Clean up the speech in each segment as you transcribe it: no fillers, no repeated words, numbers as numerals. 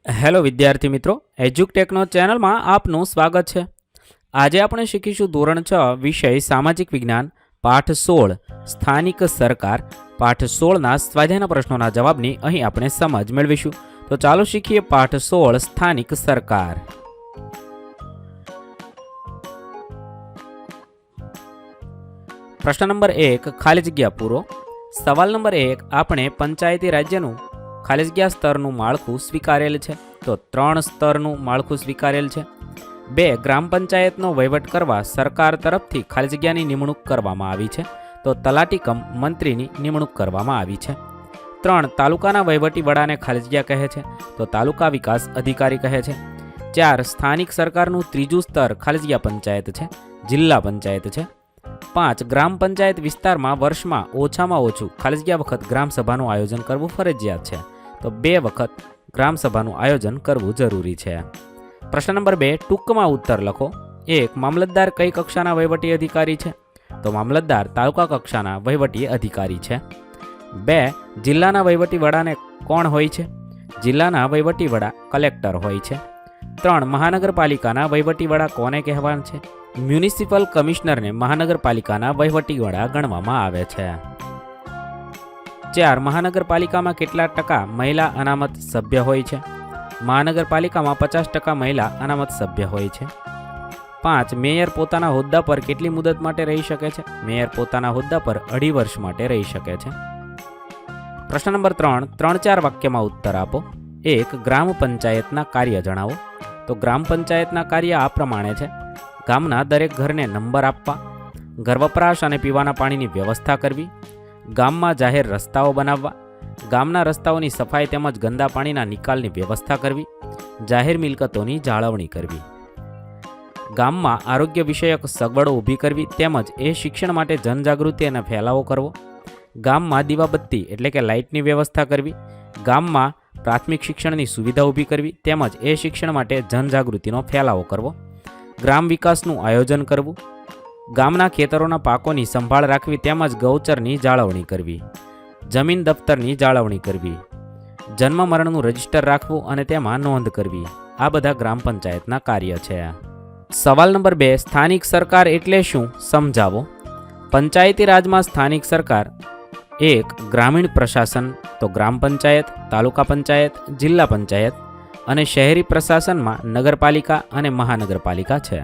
Hello વિદ્યાર્થી મિત્રો, એજ્યુકટેકનો ચેનલમાં આપનું સ્વાગત છે. આજે આપણે શીખીશું ધોરણ 6 વિષય સામાજિક વિજ્ઞાન પાઠ 16 સ્થાનિક સરકાર. પાઠ 16ના સ્વાધ્યાયના પ્રશ્નોના જવાબની અહીં આપણે સમજ મેળવીશું. તો ચાલો શીખીએ પાઠ 16 સ્થાનિક સરકાર. પ્રશ્ન નંબર 1 ખાલી જગ્યા પૂરો. સવાલ નંબર 1 આપણે પંચાયતી રાજ્યનું ખાલી જગ્યા સ્તરનું માળખું સ્વીકારેલ છે. તો 3 સ્તરનું માળખું સ્વીકારેલ છે. 2 ગ્રામ પંચાયતનો વહીવટ કરવા સરકાર તરફથી ખાલી જગ્યાની નિમણૂક કરવામાં આવી છે. તો તલાટી કમ મંત્રીની નિમણૂક કરવામાં આવી છે. 3 તાલુકાના વહીવટી વડાને ખાલી જગ્યા કહે છે. તો તાલુકા વિકાસ અધિકારી કહે છે. 4 સ્થાનિક સરકારનું ત્રીજું સ્તર ખાલી જગ્યા પંચાયત છે, જિલ્લા પંચાયત છે. 5 ગ્રામ પંચાયત વિસ્તારમાં વર્ષમાં ઓછામાં ઓછું ખાલી જગ્યા વખત ગ્રામસભાનું આયોજન કરવું ફરજિયાત છે. તો 2 વખત ગ્રામસભાનું આયોજન કરવું જરૂરી છે. પ્રશ્ન નંબર 2 ટૂંકમાં ઉત્તર લખો. 1 મામલતદાર કઈ કક્ષાના વહીવટી અધિકારી છે? તો મામલતદાર તાલુકા કક્ષાના વહીવટી અધિકારી છે. 2 જિલ્લાના વહીવટી વડાને કોણ હોય છે? જિલ્લાના વહીવટી વડા કલેક્ટર હોય છે. 3 મહાનગરપાલિકાના વહીવટી વડા કોને કહેવાય છે? મ્યુનિસિપલ કમિશનરને મહાનગરપાલિકાના વહીવટી વડા ગણવામાં આવે છે. 4 મહાનગરપાલિકામાં કેટલા ટકા મહિલા અનામત સભ્ય હોય છે? મહાનગરપાલિકામાં 50% મહિલા અનામત સભ્ય હોય છે. 5 મેયર પોતાના હોદ્દા પર કેટલી મુદત માટે રહી શકે છે? મેયર પોતાના હોદ્દા પર 2.5 વર્ષ માટે રહી શકે છે. પ્રશ્ન નંબર 3 3-4 વાક્યમાં ઉત્તર આપો. 1 ગ્રામ પંચાયતના કાર્ય જણાવો. તો ગ્રામ પંચાયતના કાર્ય આ પ્રમાણે છે. ગામના દરેક ઘરને નંબર આપવા, ઘર વપરાશ અને પીવાના પાણીની વ્યવસ્થા કરવી, ગામમાં જાહેર રસ્તાઓ બનાવવા, ગામના રસ્તાઓની સફાઈ તેમજ ગંદા પાણીના નિકાલની વ્યવસ્થા કરવી, જાહેર મિલકતોની જાળવણી કરવી, ગામમાં આરોગ્ય વિષયક સગવડો ઊભી કરવી તેમજ એ શિક્ષણ માટે જનજાગૃતિ અને ફેલાવો કરવો, ગામમાં દીવાબત્તી એટલે કે લાઇટની વ્યવસ્થા કરવી, ગામમાં પ્રાથમિક શિક્ષણની સુવિધા ઊભી કરવી તેમજ એ શિક્ષણ માટે જનજાગૃતિનો ફેલાવો કરવો, ગ્રામ વિકાસનું આયોજન કરવું, ગામના ખેતરોના પાકોની સંભાળ રાખવી તેમજ ગૌચરની જાળવણી કરવી, જમીન દફતરની જાળવણી કરવી, જન્મ મરણનું રજિસ્ટર રાખવું અને તેમાં નોંધ કરવી. આ બધા ગ્રામ પંચાયતના કાર્ય છે. સવાલ નંબર 2 સ્થાનિક સરકાર એટલે શું સમજાવો. પંચાયતી રાજમાં સ્થાનિક સરકાર 1 ગ્રામીણ પ્રશાસન તો ગ્રામ પંચાયત, તાલુકા પંચાયત, જિલ્લા પંચાયત અને શહેરી પ્રશાસનમાં નગરપાલિકા અને મહાનગરપાલિકા છે.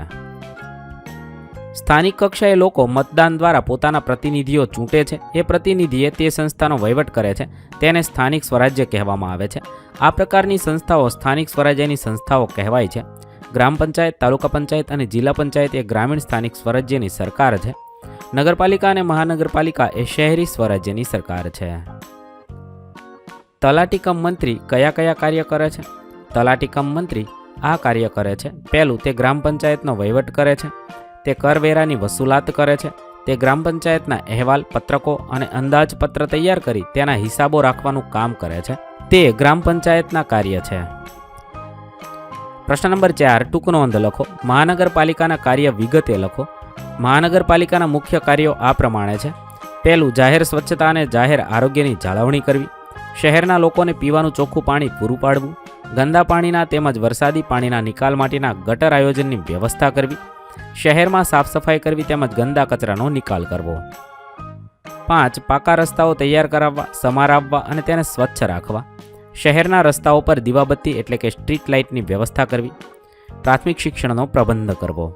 સ્થાનિક કક્ષાએ લોકો મતદાન દ્વારા પોતાના પ્રતિનિધિઓ ચૂંટે છે. એ પ્રતિનિધિએ તે સંસ્થાનો વહીવટ કરે છે. તેને સ્થાનિક સ્વરાજ્ય કહેવામાં આવે છે. આ પ્રકારની સંસ્થાઓ સ્થાનિક સ્વરાજ્યની સંસ્થાઓ કહેવાય છે. ગ્રામ પંચાયત, તાલુકા પંચાયત અને જિલ્લા પંચાયત એ ગ્રામીણ સ્થાનિક સ્વરાજ્યની સરકાર છે. નગરપાલિકા અને મહાનગરપાલિકા એ શહેરી સ્વરાજ્યની સરકાર છે. તલાટી કમ મંત્રી કયા કયા કાર્ય કરે છે? તલાટી કમ મંત્રી આ કાર્ય કરે છે. પહેલું, તે ગ્રામ પંચાયતનો વહીવટ કરે છે. તે કરવેરાની વસૂલાત કરે છે. તે ગ્રામ પંચાયતના અહેવાલ, પત્રકો અને અંદાજપત્ર તૈયાર કરી તેના હિસાબો રાખવાનું કામ કરે છે. તે ગ્રામ પંચાયતના કાર્ય છે. પ્રશ્ન નંબર 4 ટૂંક નોંધ લખો. મહાનગરપાલિકાના કાર્ય વિગતે લખો. મહાનગરપાલિકાના મુખ્ય કાર્યો આ પ્રમાણે છે. પહેલું, જાહેર સ્વચ્છતા અને જાહેર આરોગ્યની જાળવણી કરવી. શહેરના લોકોને પીવાનું ચોખ્ખું પાણી પૂરું પાડવું. ગંદા પાણીના તેમજ વરસાદી પાણીના નિકાલ માટેના ગટર આયોજનની વ્યવસ્થા કરવી. શહેરમાં સાફ સફાઈ કરવી તેમજ ગંદા કચરાનો નિકાલ કરવો. 5 પાકા રસ્તાઓ તૈયાર કરાવવા, સમારાવવા અને તેને સ્વચ્છ રાખવા. શહેરના રસ્તાઓ પર દીવાબત્તી એટલે કે સ્ટ્રીટ લાઇટની વ્યવસ્થા કરવી. પ્રાથમિક શિક્ષણનો પ્રબંધ કરવો.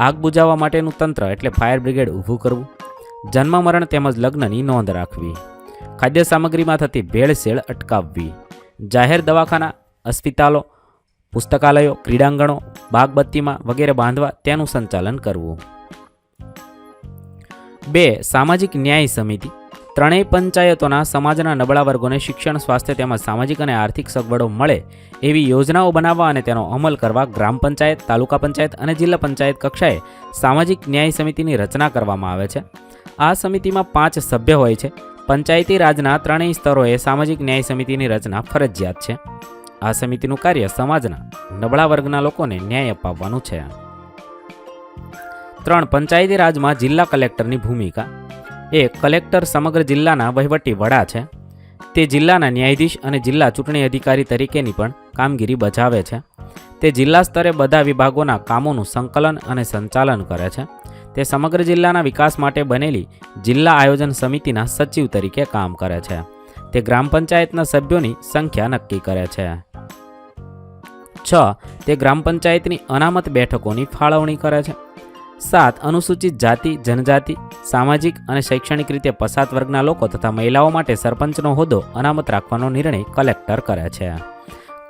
આગ બુઝાવવા માટેનું તંત્ર એટલે ફાયર બ્રિગેડ ઊભું કરવું. જન્મ મરણ તેમજ લગ્નની નોંધ રાખવી. ખાદ્ય સામગ્રીમાં થતી ભેળસેળ અટકાવવી. જાહેર દવાખાના, અસ્પતાલો, પુસ્તકાલયો, ક્રીડાંગણો, બાગબત્તીમાં વગેરે બાંધવા તેનું સંચાલન કરવું. 2 સામાજિક ન્યાય સમિતિ. ત્રણેય પંચાયતોના સમાજના નબળા વર્ગોને શિક્ષણ, સ્વાસ્થ્ય તેમજ સામાજિક અને આર્થિક સગવડો મળે એવી યોજનાઓ બનાવવા અને તેનો અમલ કરવા ગ્રામ પંચાયત, તાલુકા પંચાયત અને જિલ્લા પંચાયત કક્ષાએ સામાજિક ન્યાય સમિતિની રચના કરવામાં આવે છે. આ સમિતિમાં 5 સભ્ય હોય છે. પંચાયતી રાજના ત્રણેય સ્તરોએ સામાજિક ન્યાય સમિતિની રચના ફરજિયાત છે. આ સમિતિનું કાર્ય સમાજના નબળા વર્ગના લોકોને ન્યાય અપાવવાનું છે. 3 પંચાયતી રાજમાં જિલ્લા કલેક્ટરની ભૂમિકા. 1 કલેક્ટર સમગ્ર જિલ્લાના વહીવટી વડા છે. તે જિલ્લાના ન્યાયાધીશ અને જિલ્લા ચૂંટણી અધિકારી તરીકેની પણ કામગીરી બજાવે છે. તે જિલ્લા સ્તરે બધા વિભાગોના કામોનું સંકલન અને સંચાલન કરે છે. તે સમગ્ર જિલ્લાના વિકાસ માટે બનેલી જિલ્લા આયોજન સમિતિના સચિવ તરીકે કામ કરે છે. તે ગ્રામ પંચાયતના સભ્યોની સંખ્યા નક્કી કરે છે. 6. તે ગ્રામ પંચાયતની અનામત બેઠકોની ફાળવણી કરે છે. 7. અનુસૂચિત જાતિ, જનજાતિ, સામાજિક અને શૈક્ષણિક રીતે પછાત વર્ગના લોકો તથા મહિલાઓ માટે સરપંચનો હોદ્દો અનામત રાખવાનો નિર્ણય કલેક્ટર કરે છે.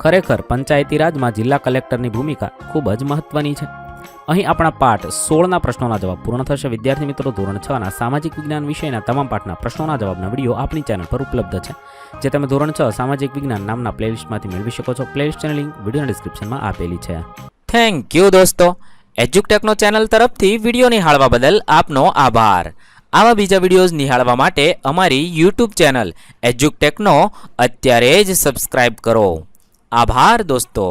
ખરેખર પંચાયતી રાજમાં જિલ્લા કલેક્ટરની ભૂમિકા ખૂબ જ મહત્વની છે. અહીં આપણા પાઠ 16ના પ્રશ્નોના જવાબ પૂર્ણ થશે. વિદ્યાર્થી મિત્રો, ધોરણ 6ના સામાજિક વિજ્ઞાન વિષયના તમામ પાઠના પ્રશ્નોના જવાબના વિડીયો આપણી ચેનલ પર ઉપલબ્ધ છે, જે તમે ધોરણ 6 સામાજિક વિજ્ઞાન નામના પ્લેલિસ્ટમાંથી મેળવી શકો છો. પ્લેલિસ્ટની લિંક વિડીયોના ડિસ્ક્રિપ્શનમાં આપેલી છે. થેન્ક યુ દોસ્તો. એજ્યુકટેકનો ચેનલ તરફથી વિડીયો નિહાળવા બદલ આપનો આભાર. આવા બીજા વિડીયોઝ નિહાળવા માટે અમારી યુટ્યુબ ચેનલ એજ્યુકટેકનો અત્યારે જ સબસ્ક્રાઇબ કરો. આભાર દોસ્તો.